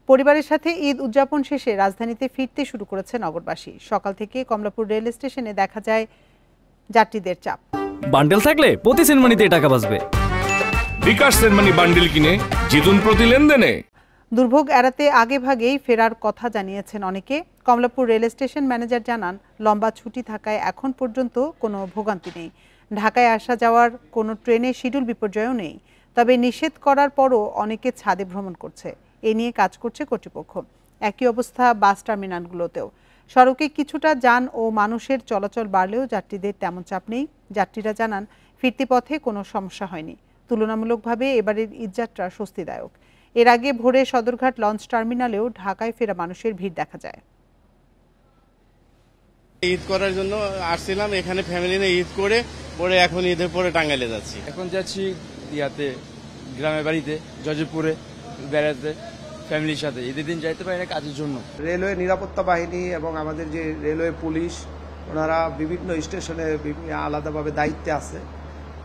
পরিবারের সাথে ঈদ উদযাপন শেষে রাজধানীতে ফিরতে শুরু করেছে নগরবাসী। সকাল থেকে কমলাপুর রেল স্টেশনে দেখা যায় যাত্রীদের চাপ। বান্ডেল থাকলে প্রতি সেনমানিতে টাকা বাঁচবে। বিকাশ সেনমানি বান্ডেল কিনে জিতুন প্রতি লেনদেনে। দুর্ভোগ এড়াতে আগেভাগেই ফেরার কথা জানিয়েছেন অনেকে। কমলাপুর রেল স্টেশন ম্যানেজার জানান, লম্বা ছুটি থাকায় এখন পর্যন্ত কোনো ভোগান্তি নেই। ঢাকায় আসা যাওয়ার কোনো ট্রেনে শিডিউল বিপর্যয়ও নেই। তবে নিষেধ করার পরও অনেকে ছাদে ভ্রমণ করছে। এ নিয়ে কাজ করছে কর্তৃপক্ষ। একই অবস্থা বাস টার্মিনালগুলোতেও। সড়কে কিছুটা যান ও মানুষের চলাচল বাড়লেও যাত্রীদের তেমন চাপ নেই। যাত্রীরা জানান, ফিরতি পথে কোনো সমস্যা হয়নি। তুলনামূলকভাবে এবারের ঈদযাত্রা স্বস্তিদায়ক। এর আগে ভোরে সদরঘাট লঞ্চ টার্মিনালেও ঢাকায় ফেরা মানুষের ভিড় দেখা যায়। ঈদ করার জন্য আসছিলাম, এখানে ফ্যামিলি নিয়ে ঈদ করে পরে এখন ঈদের পরে টাঙ্গাইলে যাচ্ছি। এখন যাচ্ছি গ্রামের বাড়িতে জয়পুরে বেড়াতে ফ্যামিলির সাথে। ঈদের দিন যাইতে পারি না কাজের জন্য। রেলওয়ে নিরাপত্তা বাহিনী এবং আমাদের যে রেলওয়ে পুলিশ, ওনারা বিভিন্ন স্টেশনে আলাদাভাবে দায়িত্বে আছে।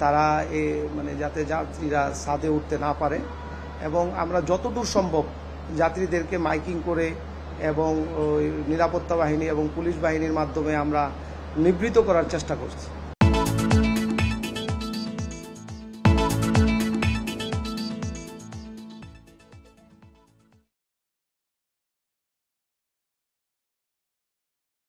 তারা যাতে যাত্রীরা ছাদে উঠতে না পারে, এবং আমরা যতদূর সম্ভব যাত্রীদেরকে মাইকিং করে এবং নিরাপত্তা বাহিনী এবং পুলিশ বাহিনীর মাধ্যমে আমরা নিবৃত করার চেষ্টা করছি।